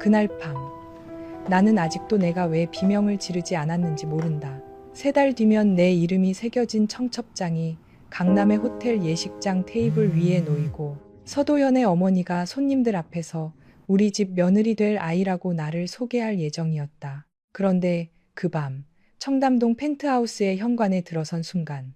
그날 밤 나는 아직도 내가 왜 비명을 지르지 않았는지 모른다. 3달 뒤면 내 이름이 새겨진 청첩장이 강남의 호텔 예식장 테이블 위에 놓이고 서도현의 어머니가 손님들 앞에서 우리 집 며느리 될 아이라고 나를 소개할 예정이었다. 그런데 그 밤 청담동 펜트하우스의 현관에 들어선 순간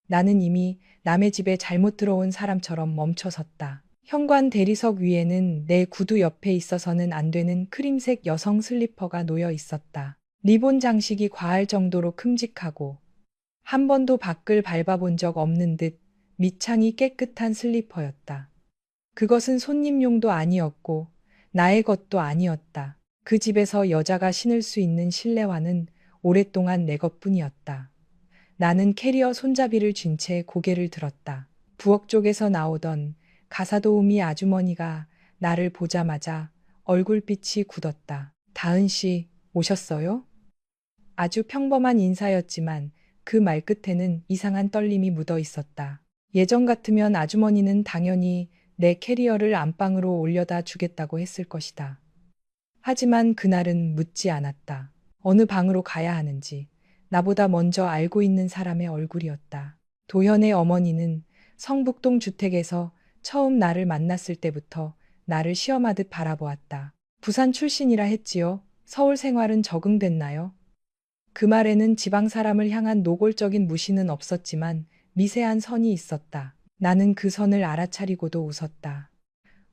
나는 이미 남의 집에 잘못 들어온 사람처럼 멈춰섰다. 현관 대리석 위에는 내 구두 옆에 있어서는 안 되는 크림색 여성 슬리퍼가 놓여 있었다. 리본 장식이 과할 정도로 큼직하고 한 번도 밖을 밟아본 적 없는 듯 밑창이 깨끗한 슬리퍼였다. 그것은 손님용도 아니었고 나의 것도 아니었다. 그 집에서 여자가 신을 수 있는 실내화는 오랫동안 내 것뿐이었다. 나는 캐리어 손잡이를 쥔 채 고개를 들었다. 부엌 쪽에서 나오던 가사도우미 아주머니가 나를 보자마자 얼굴빛이 굳었다. 다은 씨, 오셨어요? 아주 평범한 인사였지만 그 말끝에는 이상한 떨림이 묻어 있었다. 예전 같으면 아주머니는 당연히 내 캐리어를 안방으로 올려다 주겠다고 했을 것이다. 하지만 그날은 묻지 않았다. 어느 방으로 가야 하는지 나보다 먼저 알고 있는 사람의 얼굴이었다. 도현의 어머니는 성북동 주택에서 처음 나를 만났을 때부터 나를 시험하듯 바라보았다. 부산 출신이라 했지요. 서울 생활은 적응됐나요? 그 말에는 지방 사람을 향한 노골적인 무시는 없었지만 미세한 선이 있었다. 나는 그 선을 알아차리고도 웃었다.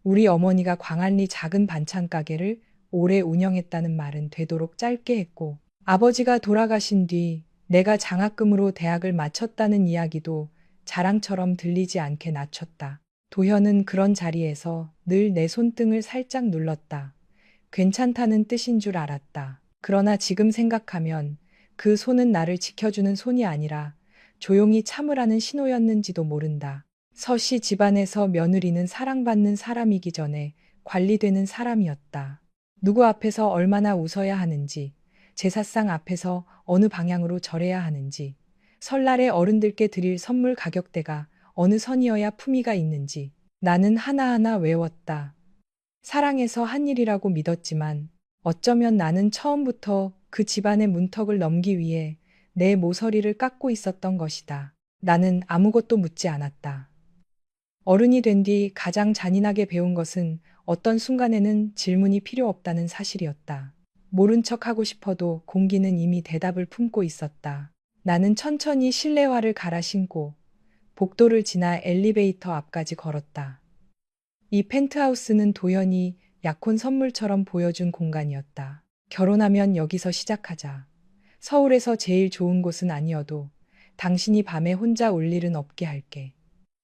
우리 어머니가 광안리 작은 반찬 가게를 오래 운영했다는 말은 되도록 짧게 했고 아버지가 돌아가신 뒤 내가 장학금으로 대학을 마쳤다는 이야기도 자랑처럼 들리지 않게 낮췄다. 도현은 그런 자리에서 늘 내 손등을 살짝 눌렀다. 괜찮다는 뜻인 줄 알았다. 그러나 지금 생각하면 그 손은 나를 지켜주는 손이 아니라 조용히 참으라는 신호였는지도 모른다. 서씨 집안에서 며느리는 사랑받는 사람이기 전에 관리되는 사람이었다. 누구 앞에서 얼마나 웃어야 하는지, 제사상 앞에서 어느 방향으로 절해야 하는지, 설날에 어른들께 드릴 선물 가격대가 어느 선이어야 품위가 있는지 나는 하나하나 외웠다. 사랑해서 한 일이라고 믿었지만 어쩌면 나는 처음부터 그 집안의 문턱을 넘기 위해 내 모서리를 깎고 있었던 것이다. 나는 아무것도 묻지 않았다. 어른이 된 뒤 가장 잔인하게 배운 것은 어떤 순간에는 질문이 필요 없다는 사실이었다. 모른 척하고 싶어도 공기는 이미 대답을 품고 있었다. 나는 천천히 실내화를 갈아 신고 복도를 지나 엘리베이터 앞까지 걸었다. 이 펜트하우스는 도연이 약혼 선물처럼 보여준 공간이었다. 결혼하면 여기서 시작하자. 서울에서 제일 좋은 곳은 아니어도 당신이 밤에 혼자 올 일은 없게 할게.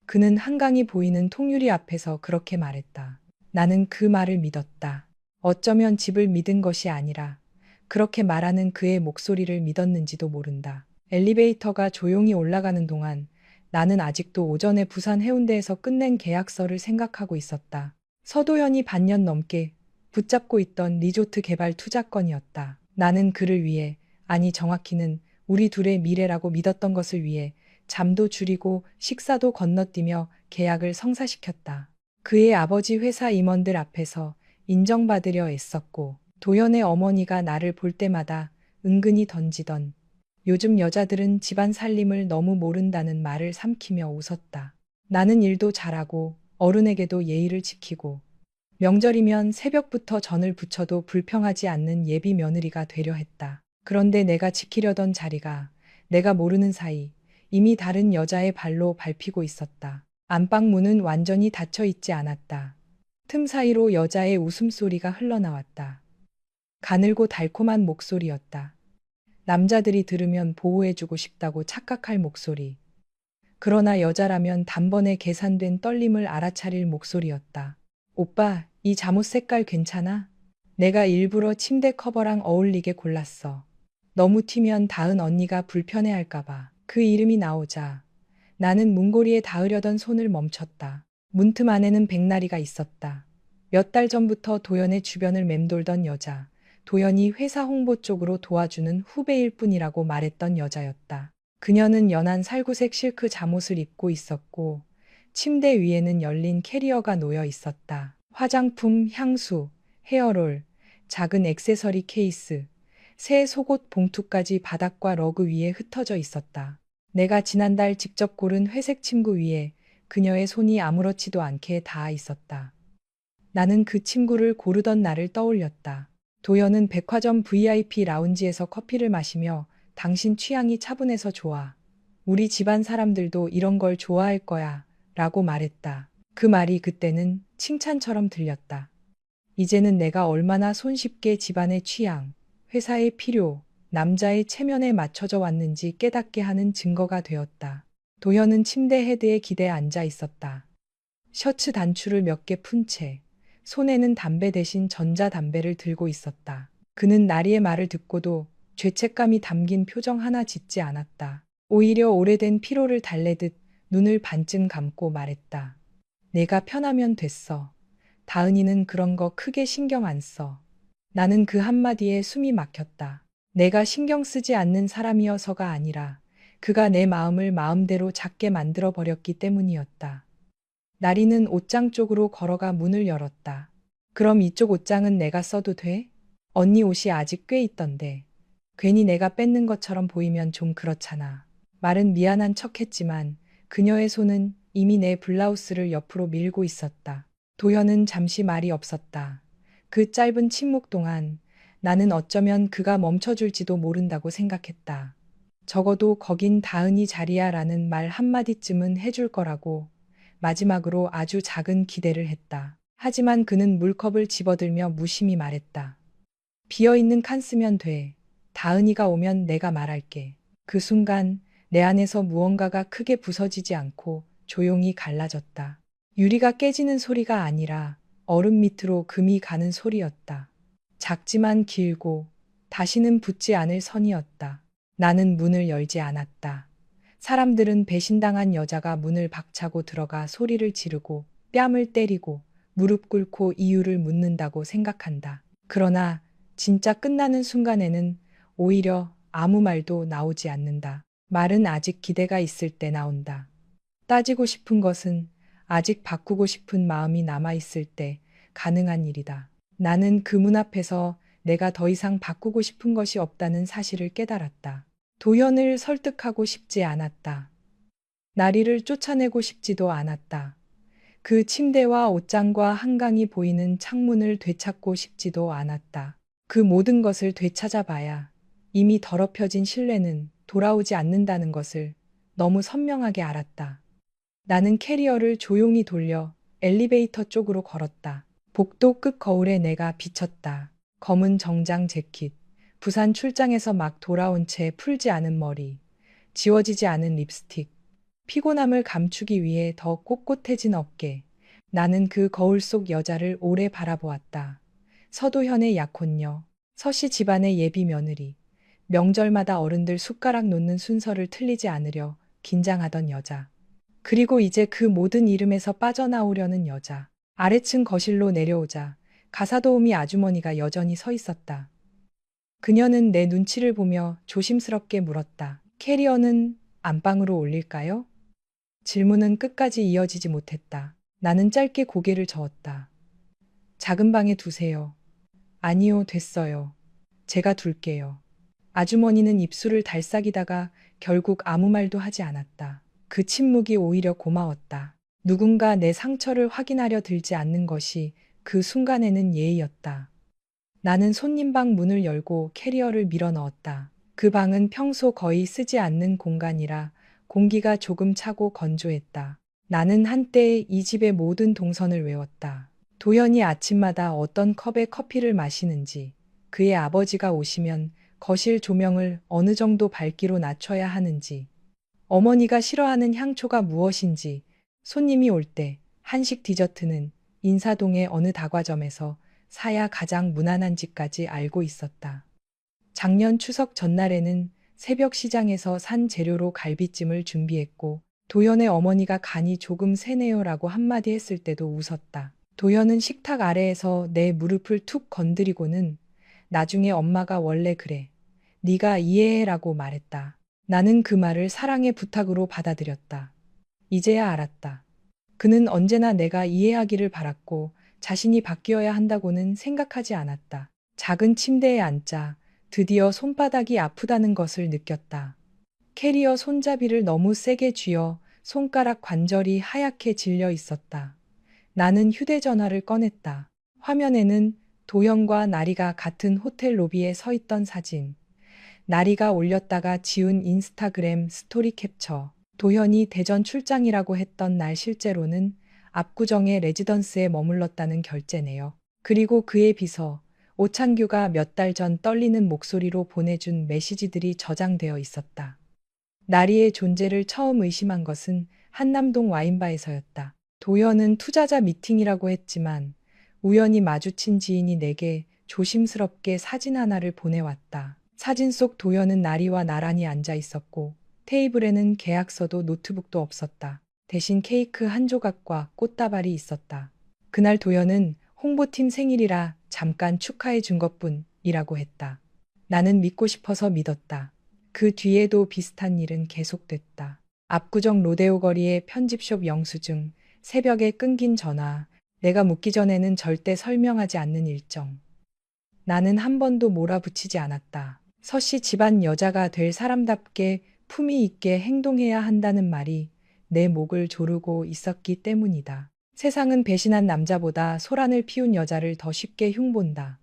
그는 한강이 보이는 통유리 앞에서 그렇게 말했다. 나는 그 말을 믿었다. 어쩌면 집을 믿은 것이 아니라 그렇게 말하는 그의 목소리를 믿었는지도 모른다. 엘리베이터가 조용히 올라가는 동안 나는 아직도 오전에 부산 해운대에서 끝낸 계약서를 생각하고 있었다. 서도현이 반년 넘게 붙잡고 있던 리조트 개발 투자건이었다. 나는 그를 위해, 아니 정확히는 우리 둘의 미래라고 믿었던 것을 위해 잠도 줄이고 식사도 건너뛰며 계약을 성사시켰다. 그의 아버지 회사 임원들 앞에서 인정받으려 애썼고 도연의 어머니가 나를 볼 때마다 은근히 던지던 요즘 여자들은 집안 살림을 너무 모른다는 말을 삼키며 웃었다. 나는 일도 잘하고 어른에게도 예의를 지키고 명절이면 새벽부터 전을 부쳐도 불평하지 않는 예비 며느리가 되려 했다. 그런데 내가 지키려던 자리가 내가 모르는 사이 이미 다른 여자의 발로 밟히고 있었다. 안방 문은 완전히 닫혀 있지 않았다. 틈 사이로 여자의 웃음소리가 흘러나왔다. 가늘고 달콤한 목소리였다. 남자들이 들으면 보호해주고 싶다고 착각할 목소리. 그러나 여자라면 단번에 계산된 떨림을 알아차릴 목소리였다. 오빠, 이 잠옷 색깔 괜찮아? 내가 일부러 침대 커버랑 어울리게 골랐어. 너무 튀면 다은 언니가 불편해할까봐. 그 이름이 나오자 나는 문고리에 닿으려던 손을 멈췄다. 문틈 안에는 백나리가 있었다. 몇 달 전부터 도연의 주변을 맴돌던 여자. 도연이 회사 홍보 쪽으로 도와주는 후배일 뿐이라고 말했던 여자였다. 그녀는 연한 살구색 실크 잠옷을 입고 있었고 침대 위에는 열린 캐리어가 놓여 있었다. 화장품, 향수, 헤어롤, 작은 액세서리 케이스, 새 속옷 봉투까지 바닥과 러그 위에 흩어져 있었다. 내가 지난달 직접 고른 회색 침구 위에 그녀의 손이 아무렇지도 않게 닿아 있었다. 나는 그 침구를 고르던 날을 떠올렸다. 도연은 백화점 VIP 라운지에서 커피를 마시며 당신 취향이 차분해서 좋아. 우리 집안 사람들도 이런 걸 좋아할 거야. 라고 말했다. 그 말이 그때는 칭찬처럼 들렸다. 이제는 내가 얼마나 손쉽게 집안의 취향, 회사의 필요, 남자의 체면에 맞춰져 왔는지 깨닫게 하는 증거가 되었다. 도현은 침대 헤드에 기대에 앉아 있었다. 셔츠 단추를 몇 개 푼 채 손에는 담배 대신 전자담배를 들고 있었다. 그는 나리의 말을 듣고도 죄책감이 담긴 표정 하나 짓지 않았다. 오히려 오래된 피로를 달래듯 눈을 반쯤 감고 말했다. 내가 편하면 됐어. 다은이는 그런 거 크게 신경 안 써. 나는 그 한마디에 숨이 막혔다. 내가 신경 쓰지 않는 사람이어서가 아니라 그가 내 마음을 마음대로 작게 만들어 버렸기 때문이었다. 나리는 옷장 쪽으로 걸어가 문을 열었다. 그럼 이쪽 옷장은 내가 써도 돼? 언니 옷이 아직 꽤 있던데. 괜히 내가 뺏는 것처럼 보이면 좀 그렇잖아. 말은 미안한 척했지만 그녀의 손은 이미 내 블라우스를 옆으로 밀고 있었다. 도현은 잠시 말이 없었다. 그 짧은 침묵 동안 나는 어쩌면 그가 멈춰줄지도 모른다고 생각했다. 적어도 거긴 다은이 자리야 라는 말 한마디쯤은 해줄 거라고 마지막으로 아주 작은 기대를 했다. 하지만 그는 물컵을 집어들며 무심히 말했다. 비어있는 칸 쓰면 돼. 다은이가 오면 내가 말할게. 그 순간 내 안에서 무언가가 크게 부서지지 않고 조용히 갈라졌다. 유리가 깨지는 소리가 아니라 얼음 밑으로 금이 가는 소리였다. 작지만 길고 다시는 붙지 않을 선이었다. 나는 문을 열지 않았다. 사람들은 배신당한 여자가 문을 박차고 들어가 소리를 지르고 뺨을 때리고 무릎 꿇고 이유를 묻는다고 생각한다. 그러나 진짜 끝나는 순간에는 오히려 아무 말도 나오지 않는다. 말은 아직 기대가 있을 때 나온다. 따지고 싶은 것은 아직 바꾸고 싶은 마음이 남아있을 때 가능한 일이다. 나는 그 문 앞에서 내가 더 이상 바꾸고 싶은 것이 없다는 사실을 깨달았다. 도현을 설득하고 싶지 않았다. 나리를 쫓아내고 싶지도 않았다. 그 침대와 옷장과 한강이 보이는 창문을 되찾고 싶지도 않았다. 그 모든 것을 되찾아봐야 이미 더럽혀진 신뢰는 돌아오지 않는다는 것을 너무 선명하게 알았다. 나는 캐리어를 조용히 돌려 엘리베이터 쪽으로 걸었다. 복도 끝 거울에 내가 비쳤다. 검은 정장 재킷, 부산 출장에서 막 돌아온 채 풀지 않은 머리, 지워지지 않은 립스틱, 피곤함을 감추기 위해 더 꼿꼿해진 어깨. 나는 그 거울 속 여자를 오래 바라보았다. 서도현의 약혼녀, 서씨 집안의 예비 며느리, 명절마다 어른들 숟가락 놓는 순서를 틀리지 않으려 긴장하던 여자. 그리고 이제 그 모든 이름에서 빠져나오려는 여자. 아래층 거실로 내려오자 가사도우미 아주머니가 여전히 서 있었다. 그녀는 내 눈치를 보며 조심스럽게 물었다. 캐리어는 안방으로 올릴까요? 질문은 끝까지 이어지지 못했다. 나는 짧게 고개를 저었다. 작은 방에 두세요. 아니요, 됐어요. 제가 둘게요. 아주머니는 입술을 달싹이다가 결국 아무 말도 하지 않았다. 그 침묵이 오히려 고마웠다. 누군가 내 상처를 확인하려 들지 않는 것이 그 순간에는 예의였다. 나는 손님방 문을 열고 캐리어를 밀어 넣었다. 그 방은 평소 거의 쓰지 않는 공간이라 공기가 조금 차고 건조했다. 나는 한때 이 집의 모든 동선을 외웠다. 도연이 아침마다 어떤 컵에 커피를 마시는지, 그의 아버지가 오시면 거실 조명을 어느 정도 밝기로 낮춰야 하는지, 어머니가 싫어하는 향초가 무엇인지, 손님이 올 때 한식 디저트는 인사동의 어느 다과점에서 사야 가장 무난한지까지 알고 있었다. 작년 추석 전날에는 새벽 시장에서 산 재료로 갈비찜을 준비했고 도연의 어머니가 간이 조금 세네요라고 한마디 했을 때도 웃었다. 도연은 식탁 아래에서 내 무릎을 툭 건드리고는 나중에 엄마가 원래 그래. 네가 이해해라고 말했다. 나는 그 말을 사랑의 부탁으로 받아들였다. 이제야 알았다. 그는 언제나 내가 이해하기를 바랐고 자신이 바뀌어야 한다고는 생각하지 않았다. 작은 침대에 앉자 드디어 손바닥이 아프다는 것을 느꼈다. 캐리어 손잡이를 너무 세게 쥐어 손가락 관절이 하얗게 질려 있었다. 나는 휴대전화를 꺼냈다. 화면에는 도현과 나리가 같은 호텔 로비에 서 있던 사진. 나리가 올렸다가 지운 인스타그램 스토리 캡처. 도현이 대전 출장이라고 했던 날 실제로는 압구정의 레지던스에 머물렀다는 결제네요. 그리고 그의 비서 오창규가 몇 달 전 떨리는 목소리로 보내준 메시지들이 저장되어 있었다. 나리의 존재를 처음 의심한 것은 한남동 와인바에서였다. 도현은 투자자 미팅이라고 했지만 우연히 마주친 지인이 내게 조심스럽게 사진 하나를 보내왔다. 사진 속 도현은 나리와 나란히 앉아 있었고 테이블에는 계약서도 노트북도 없었다. 대신 케이크 한 조각과 꽃다발이 있었다. 그날 도현은 홍보팀 생일이라 잠깐 축하해 준 것뿐이라고 했다. 나는 믿고 싶어서 믿었다. 그 뒤에도 비슷한 일은 계속됐다. 압구정 로데오 거리의 편집숍 영수증, 새벽에 끊긴 전화, 내가 묻기 전에는 절대 설명하지 않는 일정. 나는 한 번도 몰아붙이지 않았다. 서씨 집안 여자가 될 사람답게 품위 있게 행동해야 한다는 말이 내 목을 조르고 있었기 때문이다. 세상은 배신한 남자보다 소란을 피운 여자를 더 쉽게 흉본다.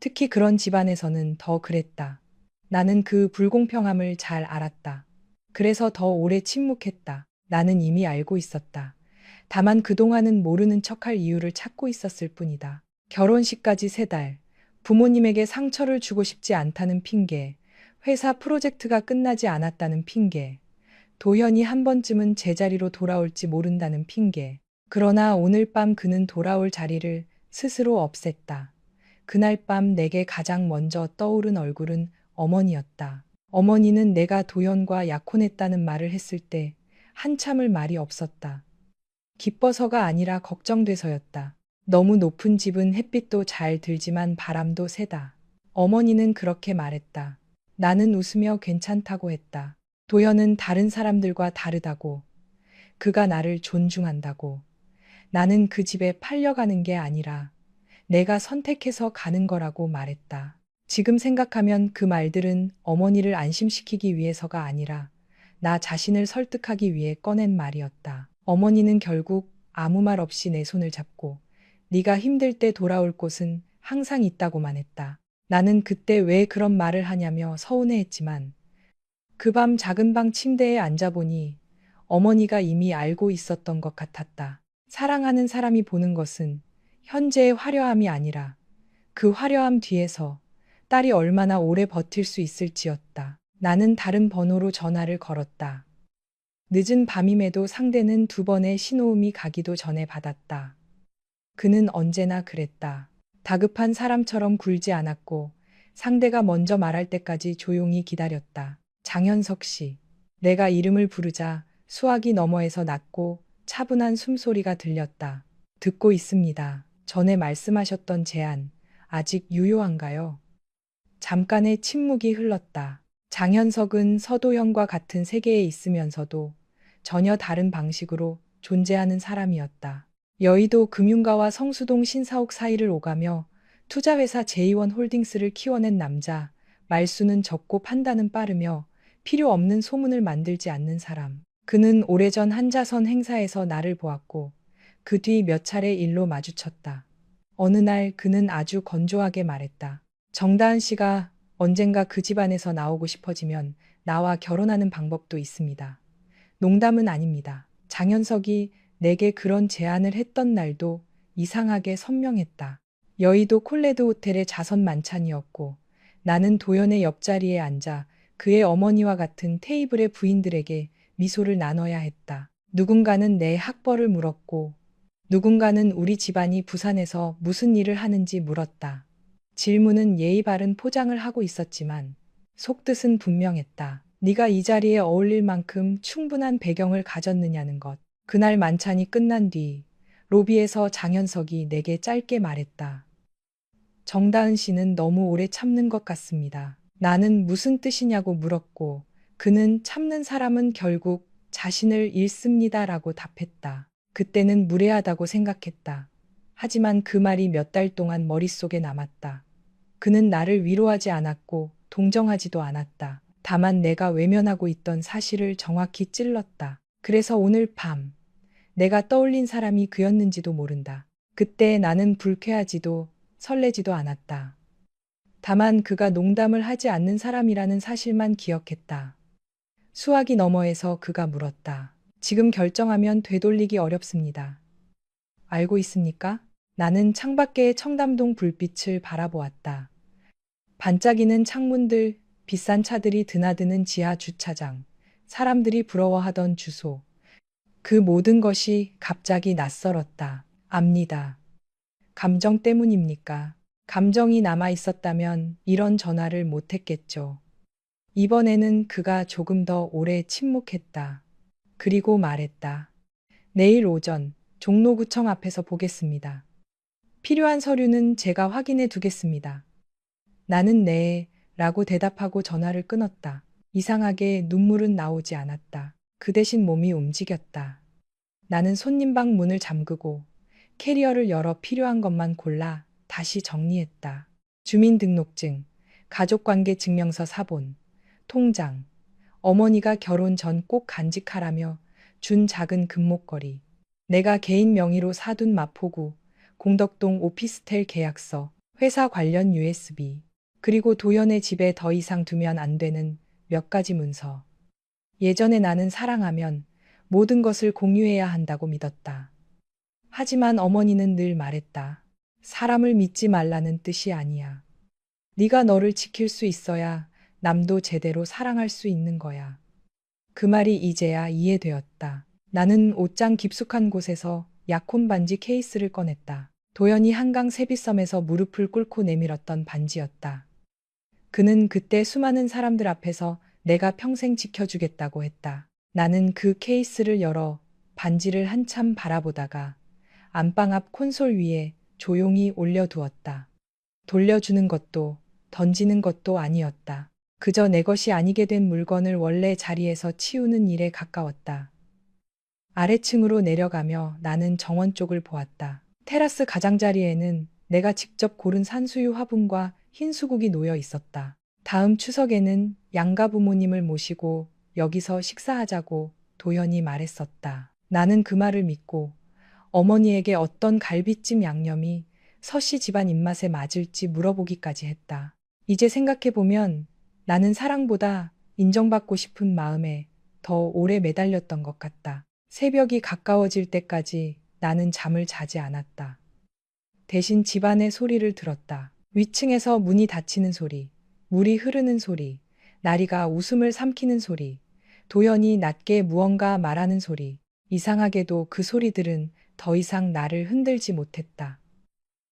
특히 그런 집안에서는 더 그랬다. 나는 그 불공평함을 잘 알았다. 그래서 더 오래 침묵했다. 나는 이미 알고 있었다. 다만 그동안은 모르는 척할 이유를 찾고 있었을 뿐이다. 결혼식까지 3달, 부모님에게 상처를 주고 싶지 않다는 핑계, 회사 프로젝트가 끝나지 않았다는 핑계, 도현이 한 번쯤은 제자리로 돌아올지 모른다는 핑계. 그러나 오늘 밤 그는 돌아올 자리를 스스로 없앴다. 그날 밤 내게 가장 먼저 떠오른 얼굴은 어머니였다. 어머니는 내가 도현과 약혼했다는 말을 했을 때 한참을 말이 없었다. 기뻐서가 아니라 걱정돼서였다. 너무 높은 집은 햇빛도 잘 들지만 바람도 세다. 어머니는 그렇게 말했다. 나는 웃으며 괜찮다고 했다. 도현은 다른 사람들과 다르다고. 그가 나를 존중한다고. 나는 그 집에 팔려가는 게 아니라 내가 선택해서 가는 거라고 말했다. 지금 생각하면 그 말들은 어머니를 안심시키기 위해서가 아니라 나 자신을 설득하기 위해 꺼낸 말이었다. 어머니는 결국 아무 말 없이 내 손을 잡고 네가 힘들 때 돌아올 곳은 항상 있다고만 했다. 나는 그때 왜 그런 말을 하냐며 서운해했지만 그 밤 작은 방 침대에 앉아보니 어머니가 이미 알고 있었던 것 같았다. 사랑하는 사람이 보는 것은 현재의 화려함이 아니라 그 화려함 뒤에서 딸이 얼마나 오래 버틸 수 있을지였다. 나는 다른 번호로 전화를 걸었다. 늦은 밤임에도 상대는 2번의 신호음이 가기도 전에 받았다. 그는 언제나 그랬다. 다급한 사람처럼 굴지 않았고 상대가 먼저 말할 때까지 조용히 기다렸다. 장현석 씨. 내가 이름을 부르자 수화기 너머에서 낮고 차분한 숨소리가 들렸다. 듣고 있습니다. 전에 말씀하셨던 제안, 아직 유효한가요? 잠깐의 침묵이 흘렀다. 장현석은 서도현과 같은 세계에 있으면서도 전혀 다른 방식으로 존재하는 사람이었다. 여의도 금융가와 성수동 신사옥 사이를 오가며 투자회사 제2원 홀딩스를 키워낸 남자, 말수는 적고 판단은 빠르며 필요 없는 소문을 만들지 않는 사람. 그는 오래전 한자선 행사에서 나를 보았고 그 뒤 몇 차례 일로 마주쳤다. 어느 날 그는 아주 건조하게 말했다. 정다은 씨가 언젠가 그 집안에서 나오고 싶어지면 나와 결혼하는 방법도 있습니다. 농담은 아닙니다. 장현석이 내게 그런 제안을 했던 날도 이상하게 선명했다. 여의도 콜레드 호텔의 자선 만찬이었고 나는 도연의 옆자리에 앉아 그의 어머니와 같은 테이블의 부인들에게 미소를 나눠야 했다. 누군가는 내 학벌을 물었고 누군가는 우리 집안이 부산에서 무슨 일을 하는지 물었다. 질문은 예의 바른 포장을 하고 있었지만 속뜻은 분명했다. 네가 이 자리에 어울릴 만큼 충분한 배경을 가졌느냐는 것. 그날 만찬이 끝난 뒤 로비에서 장현석이 내게 짧게 말했다. 정다은 씨는 너무 오래 참는 것 같습니다. 나는 무슨 뜻이냐고 물었고 그는 참는 사람은 결국 자신을 잃습니다라고 답했다. 그때는 무례하다고 생각했다. 하지만 그 말이 몇 달 동안 머릿속에 남았다. 그는 나를 위로하지 않았고 동정하지도 않았다. 다만 내가 외면하고 있던 사실을 정확히 찔렀다. 그래서 오늘 밤 내가 떠올린 사람이 그였는지도 모른다. 그때 나는 불쾌하지도 설레지도 않았다. 다만 그가 농담을 하지 않는 사람이라는 사실만 기억했다. 수화기 너머에서 그가 물었다. 지금 결정하면 되돌리기 어렵습니다. 알고 있습니까? 나는 창밖의 청담동 불빛을 바라보았다. 반짝이는 창문들, 비싼 차들이 드나드는 지하 주차장, 사람들이 부러워하던 주소. 그 모든 것이 갑자기 낯설었다. 압니다. 감정 때문입니까? 감정이 남아 있었다면 이런 전화를 못했겠죠. 이번에는 그가 조금 더 오래 침묵했다. 그리고 말했다. 내일 오전 종로구청 앞에서 보겠습니다. 필요한 서류는 제가 확인해 두겠습니다. 나는 네, 라고 대답하고 전화를 끊었다. 이상하게 눈물은 나오지 않았다. 그 대신 몸이 움직였다. 나는 손님방 문을 잠그고 캐리어를 열어 필요한 것만 골라 다시 정리했다. 주민등록증, 가족관계증명서 사본, 통장, 어머니가 결혼 전 꼭 간직하라며 준 작은 금목걸이, 내가 개인 명의로 사둔 마포구, 공덕동 오피스텔 계약서, 회사 관련 USB, 그리고 도연의 집에 더 이상 두면 안 되는 몇 가지 문서. 예전에 나는 사랑하면 모든 것을 공유해야 한다고 믿었다. 하지만 어머니는 늘 말했다. 사람을 믿지 말라는 뜻이 아니야. 네가 너를 지킬 수 있어야 남도 제대로 사랑할 수 있는 거야. 그 말이 이제야 이해되었다. 나는 옷장 깊숙한 곳에서 약혼 반지 케이스를 꺼냈다. 도연이 한강 세비섬에서 무릎을 꿇고 내밀었던 반지였다. 그는 그때 수많은 사람들 앞에서 내가 평생 지켜주겠다고 했다. 나는 그 케이스를 열어 반지를 한참 바라보다가 안방 앞 콘솔 위에 조용히 올려두었다. 돌려주는 것도 던지는 것도 아니었다. 그저 내 것이 아니게 된 물건을 원래 자리에서 치우는 일에 가까웠다. 아래층으로 내려가며 나는 정원 쪽을 보았다. 테라스 가장자리에는 내가 직접 고른 산수유 화분과 흰 수국이 놓여 있었다. 다음 추석에는 양가 부모님을 모시고 여기서 식사하자고 도연이 말했었다. 나는 그 말을 믿고 어머니에게 어떤 갈비찜 양념이 서씨 집안 입맛에 맞을지 물어보기까지 했다. 이제 생각해보면 나는 사랑보다 인정받고 싶은 마음에 더 오래 매달렸던 것 같다. 새벽이 가까워질 때까지 나는 잠을 자지 않았다. 대신 집안의 소리를 들었다. 위층에서 문이 닫히는 소리, 물이 흐르는 소리, 나리가 웃음을 삼키는 소리, 도연이 낮게 무언가 말하는 소리. 이상하게도 그 소리들은 더 이상 나를 흔들지 못했다.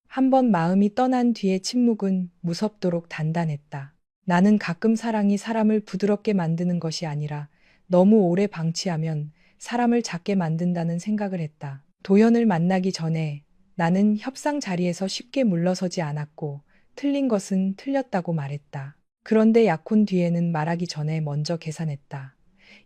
한번 마음이 떠난 뒤의 침묵은 무섭도록 단단했다. 나는 가끔 사랑이 사람을 부드럽게 만드는 것이 아니라 너무 오래 방치하면 사람을 작게 만든다는 생각을 했다. 도연을 만나기 전에 나는 협상 자리에서 쉽게 물러서지 않았고 틀린 것은 틀렸다고 말했다. 그런데 약혼 뒤에는 말하기 전에 먼저 계산했다.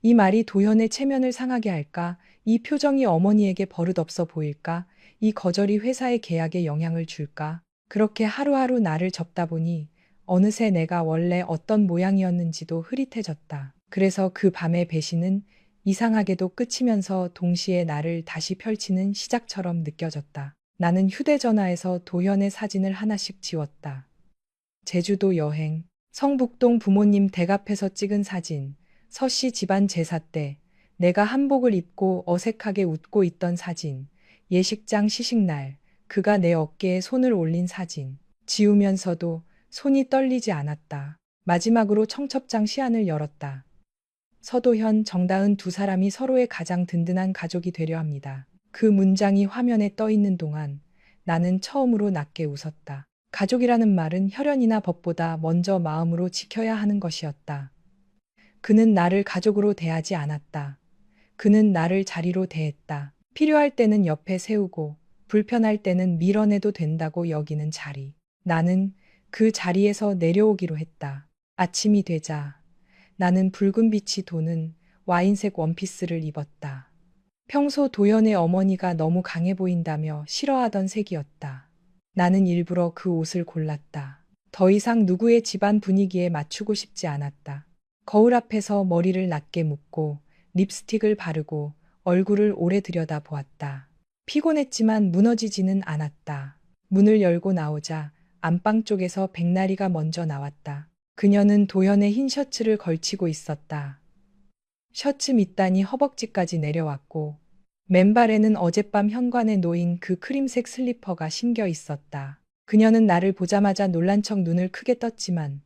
이 말이 도연의 체면을 상하게 할까? 이 표정이 어머니에게 버릇없어 보일까? 이 거절이 회사의 계약에 영향을 줄까? 그렇게 하루하루 나를 접다 보니 어느새 내가 원래 어떤 모양이었는지도 흐릿해졌다. 그래서 그 밤의 배신은 이상하게도 끝이면서 동시에 나를 다시 펼치는 시작처럼 느껴졌다. 나는 휴대전화에서 도연의 사진을 하나씩 지웠다. 제주도 여행, 성북동 부모님 댁 앞에서 찍은 사진, 서씨 집안 제사 때 내가 한복을 입고 어색하게 웃고 있던 사진, 예식장 시식날 그가 내 어깨에 손을 올린 사진. 지우면서도 손이 떨리지 않았다. 마지막으로 청첩장 시안을 열었다. 서도현, 정다은 두 사람이 서로의 가장 든든한 가족이 되려 합니다. 그 문장이 화면에 떠 있는 동안 나는 처음으로 낮게 웃었다. 가족이라는 말은 혈연이나 법보다 먼저 마음으로 지켜야 하는 것이었다. 그는 나를 가족으로 대하지 않았다. 그는 나를 자리로 대했다. 필요할 때는 옆에 세우고 불편할 때는 밀어내도 된다고 여기는 자리. 나는 그 자리에서 내려오기로 했다. 아침이 되자 나는 붉은 빛이 도는 와인색 원피스를 입었다. 평소 도연의 어머니가 너무 강해 보인다며 싫어하던 색이었다. 나는 일부러 그 옷을 골랐다. 더 이상 누구의 집안 분위기에 맞추고 싶지 않았다. 거울 앞에서 머리를 낮게 묶고 립스틱을 바르고 얼굴을 오래 들여다 보았다. 피곤했지만 무너지지는 않았다. 문을 열고 나오자 안방 쪽에서 백나리가 먼저 나왔다. 그녀는 도현의 흰 셔츠를 걸치고 있었다. 셔츠 밑단이 허벅지까지 내려왔고 맨발에는 어젯밤 현관에 놓인 그 크림색 슬리퍼가 신겨 있었다. 그녀는 나를 보자마자 놀란 척 눈을 크게 떴지만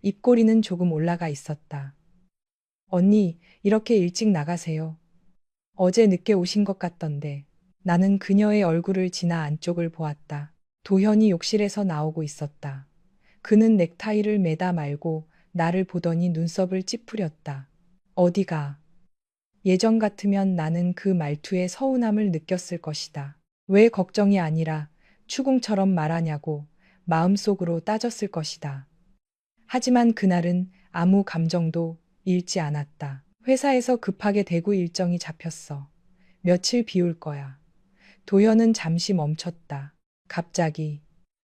입꼬리는 조금 올라가 있었다. 언니, 이렇게 일찍 나가세요. 어제 늦게 오신 것 같던데. 나는 그녀의 얼굴을 지나 안쪽을 보았다. 도현이 욕실에서 나오고 있었다. 그는 넥타이를 매다 말고 나를 보더니 눈썹을 찌푸렸다. 어디가? 예전 같으면 나는 그 말투에 서운함을 느꼈을 것이다. 왜 걱정이 아니라 추궁처럼 말하냐고 마음속으로 따졌을 것이다. 하지만 그날은 아무 감정도 잃지 않았다. 회사에서 급하게 대구 일정이 잡혔어. 며칠 비울 거야. 도현은 잠시 멈췄다. 갑자기